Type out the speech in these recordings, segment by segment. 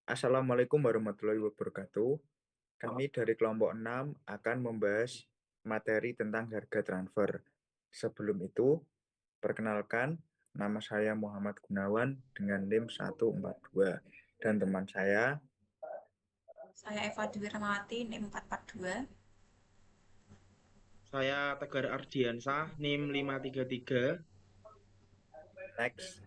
Assalamualaikum warahmatullahi wabarakatuh. Kami dari kelompok 6 akan membahas materi tentang harga transfer. Sebelum itu, perkenalkan, nama saya Muhammad Gunawan dengan NIM 142 dan teman saya. Saya Eva Dwi Ramawati, NIM 442. Saya Tegar Ardiansah, NIM 533. Next.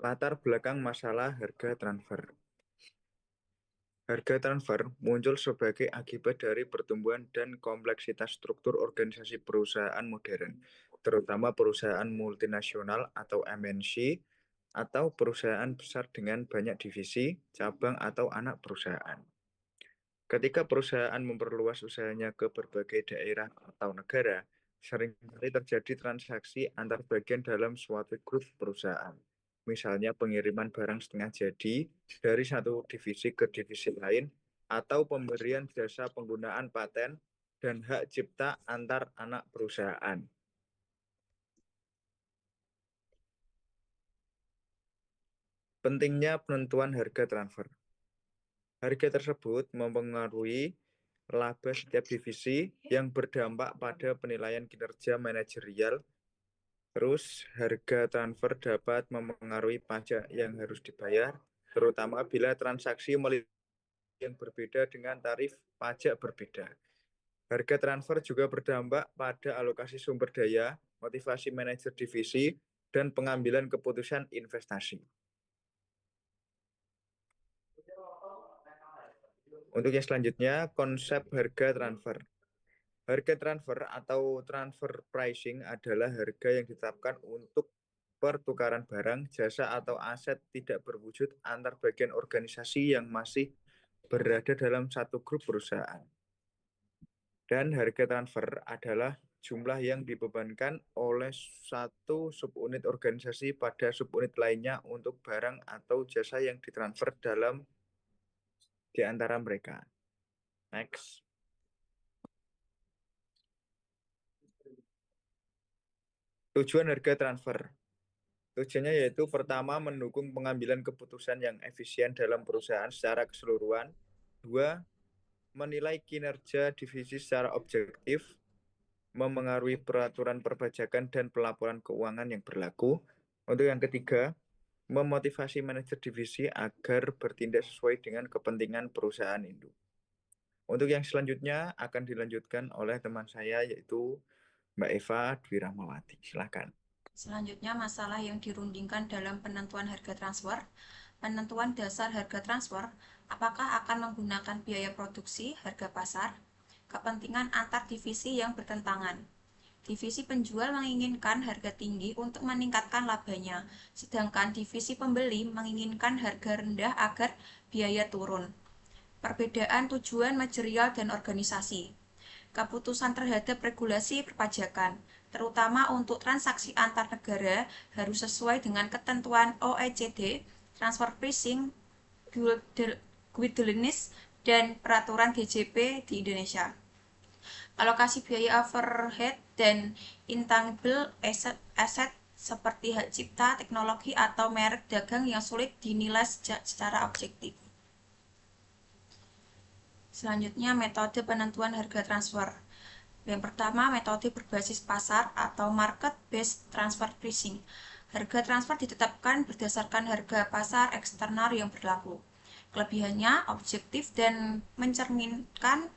Latar belakang masalah harga transfer. Harga transfer muncul sebagai akibat dari pertumbuhan dan kompleksitas struktur organisasi perusahaan modern, terutama perusahaan multinasional atau MNC, atau perusahaan besar dengan banyak divisi, cabang, atau anak perusahaan. Ketika perusahaan memperluas usahanya ke berbagai daerah atau negara, seringkali terjadi transaksi antar bagian dalam suatu grup perusahaan. Misalnya pengiriman barang setengah jadi dari satu divisi ke divisi lain, atau pemberian jasa penggunaan paten dan hak cipta antar anak perusahaan. Pentingnya penentuan harga transfer. Harga tersebut mempengaruhi laba setiap divisi yang berdampak pada penilaian kinerja manajerial. Terus, harga transfer dapat mempengaruhi pajak yang harus dibayar, terutama bila transaksi yang berbeda dengan tarif pajak berbeda. Harga transfer juga berdampak pada alokasi sumber daya, motivasi manajer divisi, dan pengambilan keputusan investasi. Untuk yang selanjutnya, konsep harga transfer. Harga transfer atau transfer pricing adalah harga yang ditetapkan untuk pertukaran barang, jasa, atau aset tidak berwujud antar bagian organisasi yang masih berada dalam satu grup perusahaan. Dan harga transfer adalah jumlah yang dibebankan oleh satu subunit organisasi pada subunit lainnya untuk barang atau jasa yang ditransfer di antara mereka. Next. Tujuan harga transfer. Tujuannya yaitu pertama, mendukung pengambilan keputusan yang efisien dalam perusahaan secara keseluruhan. Dua, menilai kinerja divisi secara objektif, memengaruhi peraturan perpajakan dan pelaporan keuangan yang berlaku. Untuk yang ketiga, memotivasi manajer divisi agar bertindak sesuai dengan kepentingan perusahaan induk. Untuk yang selanjutnya akan dilanjutkan oleh teman saya yaitu Mbak Eva Dwi Rahmawati. Silakan. Selanjutnya, masalah yang dirundingkan dalam penentuan harga transfer. Penentuan dasar harga transfer, apakah akan menggunakan biaya produksi, harga pasar, kepentingan antar divisi yang bertentangan. Divisi penjual menginginkan harga tinggi untuk meningkatkan labanya, sedangkan divisi pembeli menginginkan harga rendah agar biaya turun. Perbedaan tujuan manajerial dan organisasi. Keputusan terhadap regulasi perpajakan, terutama untuk transaksi antar negara, harus sesuai dengan ketentuan OECD, transfer pricing, guidelines, dan peraturan GJP di Indonesia. Alokasi biaya overhead dan intangible asset seperti hak cipta, teknologi, atau merek dagang yang sulit dinilai secara objektif. Selanjutnya, metode penentuan harga transfer. Yang pertama, metode berbasis pasar atau market-based transfer pricing. Harga transfer ditetapkan berdasarkan harga pasar eksternal yang berlaku. Kelebihannya objektif dan mencerminkan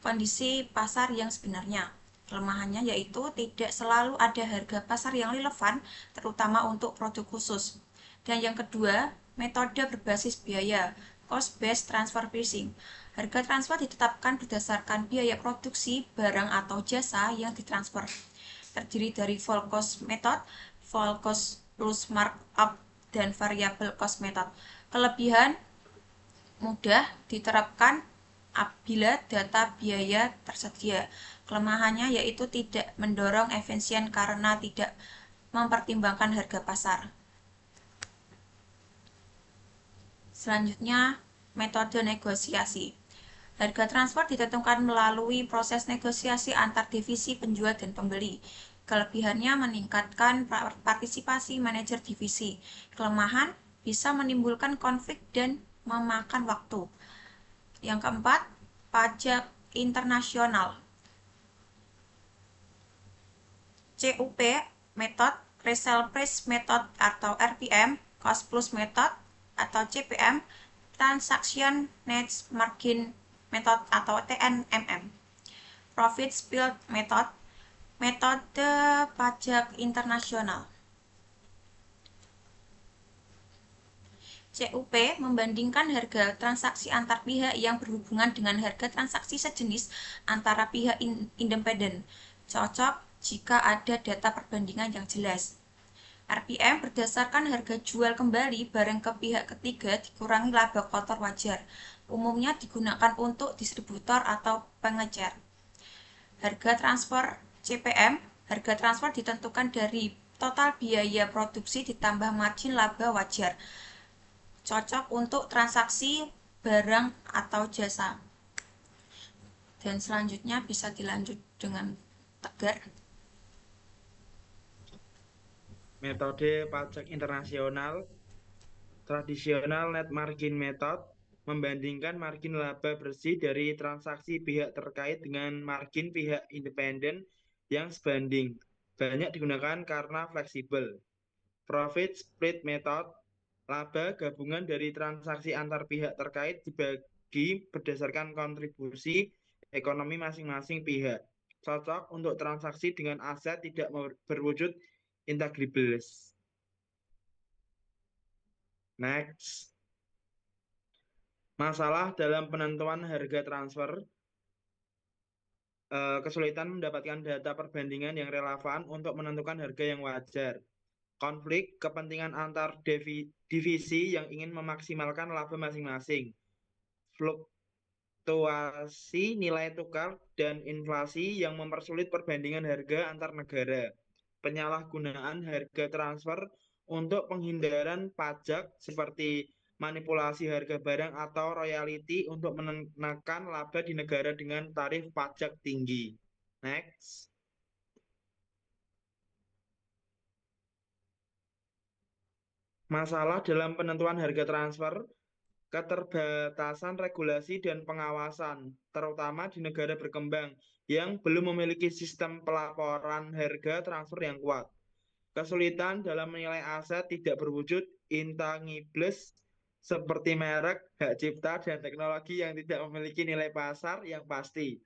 kondisi pasar yang sebenarnya. Kelemahannya yaitu tidak selalu ada harga pasar yang relevan, terutama untuk produk khusus. Dan yang kedua, metode berbasis biaya, cost-based transfer pricing. Harga transfer ditetapkan berdasarkan biaya produksi barang atau jasa yang ditransfer. Terdiri dari full cost method, full cost plus markup, dan variable cost method. Kelebihan mudah diterapkan apabila data biaya tersedia. Kelemahannya yaitu tidak mendorong efisien karena tidak mempertimbangkan harga pasar. Selanjutnya, metode negosiasi. Harga transfer ditentukan melalui proses negosiasi antar divisi penjual dan pembeli. Kelebihannya meningkatkan partisipasi manajer divisi. Kelemahan bisa menimbulkan konflik dan memakan waktu. Yang keempat, pajak internasional. CUP method, resale price method atau RPM, cost plus method atau CPM, transaction net margin method atau TNMM. Profit split method, metode pajak internasional. CUP membandingkan harga transaksi antar pihak yang berhubungan dengan harga transaksi sejenis antara pihak independen. Cocok jika ada data perbandingan yang jelas. RPM berdasarkan harga jual kembali barang ke pihak ketiga dikurangi laba kotor wajar. Umumnya digunakan untuk distributor atau pengecer. Harga transfer CPM, harga transfer ditentukan dari total biaya produksi ditambah margin laba wajar. Cocok untuk transaksi barang atau jasa. Dan selanjutnya bisa dilanjut dengan tegar. Metode pajak internasional tradisional net margin method membandingkan margin laba bersih dari transaksi pihak terkait dengan margin pihak independen yang sebanding. Banyak digunakan karena fleksibel. Profit split method, laba gabungan dari transaksi antar pihak terkait dibagi berdasarkan kontribusi ekonomi masing-masing pihak. Cocok untuk transaksi dengan aset tidak berwujud intangibles. Next. Masalah dalam penentuan harga transfer. Kesulitan mendapatkan data perbandingan yang relevan untuk menentukan harga yang wajar. Konflik kepentingan antar divisi yang ingin memaksimalkan laba masing-masing. Fluktuasi nilai tukar dan inflasi yang mempersulit perbandingan harga antar negara. Penyalahgunaan harga transfer untuk penghindaran pajak seperti manipulasi harga barang atau royalti untuk menekan laba di negara dengan tarif pajak tinggi. Next. Masalah dalam penentuan harga transfer, keterbatasan regulasi dan pengawasan, terutama di negara berkembang yang belum memiliki sistem pelaporan harga transfer yang kuat. Kesulitan dalam menilai aset tidak berwujud intangibles seperti merek, hak cipta, dan teknologi yang tidak memiliki nilai pasar yang pasti.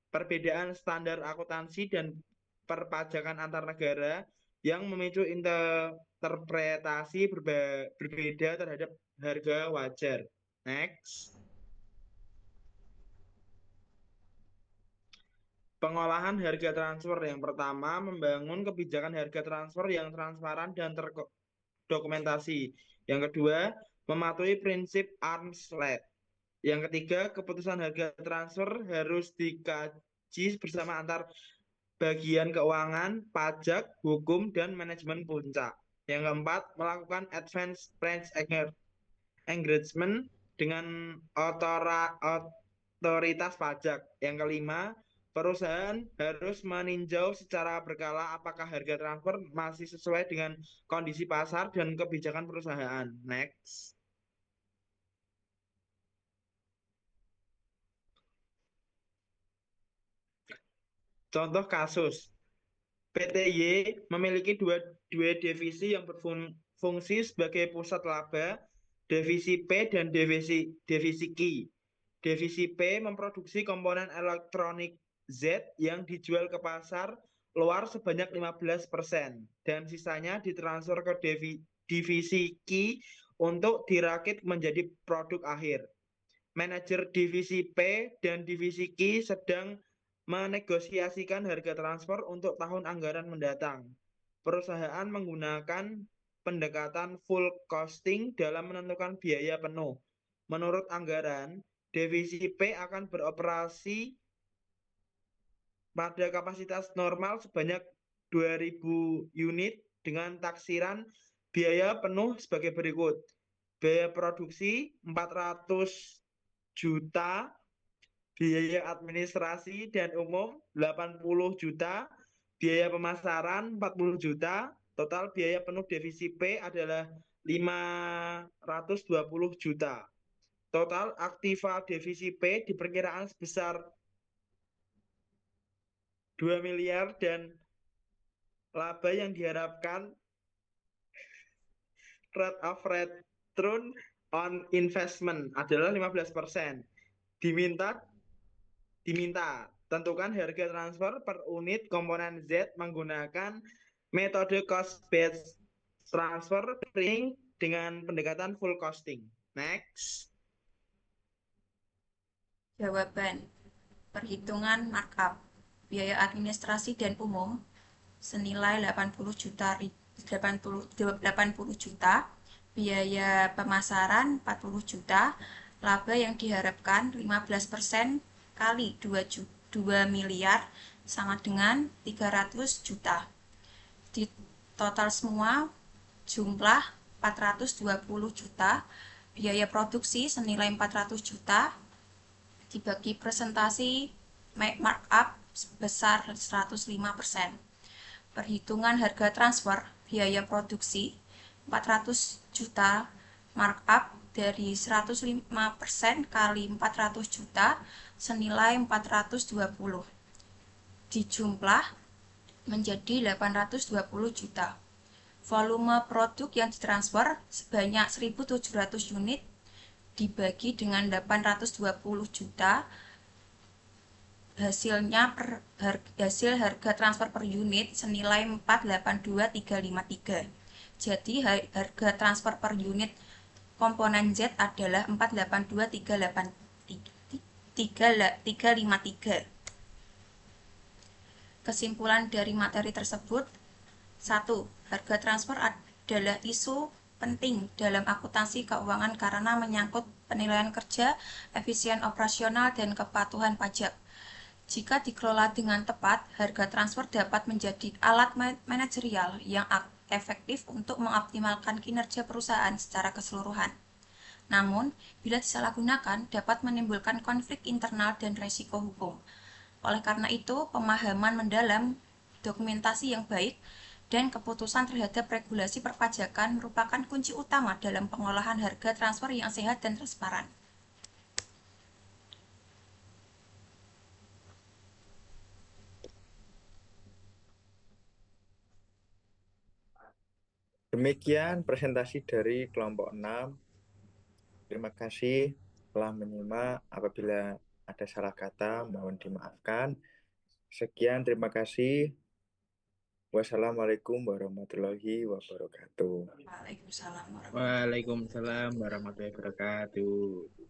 Perbedaan standar akuntansi dan perpajakan antar negara yang memicu interpretasi berbeda terhadap harga wajar. Next. Pengolahan harga transfer yang pertama membangun kebijakan harga transfer yang transparan dan terdokumentasi. Yang kedua, mematuhi prinsip arm's length. Yang ketiga, keputusan harga transfer harus dikaji bersama antar bagian keuangan, pajak, hukum, dan manajemen puncak. Yang keempat, melakukan advance price engagement dengan otoritas pajak. Yang kelima, perusahaan harus meninjau secara berkala apakah harga transfer masih sesuai dengan kondisi pasar dan kebijakan perusahaan. Next. Contoh kasus, PTY memiliki dua divisi yang berfungsi sebagai pusat laba, divisi P dan divisi Q. Divisi P memproduksi komponen elektronik Z yang dijual ke pasar luar sebanyak 15% dan sisanya ditransfer ke divisi Q untuk dirakit menjadi produk akhir. Manajer divisi P dan divisi Q sedang menegosiasikan harga transfer untuk tahun anggaran mendatang. Perusahaan menggunakan pendekatan full costing dalam menentukan biaya penuh. Menurut anggaran, divisi P akan beroperasi pada kapasitas normal sebanyak 2.000 unit dengan taksiran biaya penuh sebagai berikut. biaya produksi 400 juta, biaya administrasi dan umum 80 juta, biaya pemasaran 40 juta, total biaya penuh divisi P adalah 520 juta. Total aktiva divisi P diperkirakan sebesar 2 miliar dan laba yang diharapkan rate of return on investment adalah 15%. Diminta tentukan harga transfer per unit komponen Z menggunakan metode cost based transfer pricing dengan pendekatan full costing. Next. Jawaban. Perhitungan markup. Biaya administrasi dan umum senilai 80 juta, biaya pemasaran 40 juta, laba yang diharapkan 15% kali 2 miliar sama dengan 300 juta. Di total semua jumlah 420 juta, biaya produksi senilai 400 juta, dibagi presentasi markup sebesar 105%. Perhitungan harga transfer biaya produksi 400 juta, markup dari 105% kali 400 juta senilai 420 dijumlah menjadi 820 juta. Volume produk yang ditransfer sebanyak 1.700 unit dibagi dengan 820 juta, hasil harga transfer per unit senilai 482.353. Jadi harga transfer per unit komponen Z adalah 482.353. Kesimpulan dari materi tersebut: 1. Harga transfer adalah isu penting dalam akuntansi keuangan karena menyangkut penilaian kerja, efisien operasional, dan kepatuhan pajak. Jika dikelola dengan tepat, harga transfer dapat menjadi alat manajerial yang efektif untuk mengoptimalkan kinerja perusahaan secara keseluruhan. Namun, bila disalahgunakan, dapat menimbulkan konflik internal dan risiko hukum. Oleh karena itu, pemahaman mendalam, dokumentasi yang baik, dan keputusan terhadap regulasi perpajakan merupakan kunci utama dalam pengolahan harga transfer yang sehat dan transparan. Demikian presentasi dari kelompok 6. Terima kasih telah menyimak. Apabila ada salah kata, mohon dimaafkan. Sekian, terima kasih. Wassalamualaikum warahmatullahi wabarakatuh. Waalaikumsalam warahmatullahi wabarakatuh. Waalaikumsalam warahmatullahi wabarakatuh.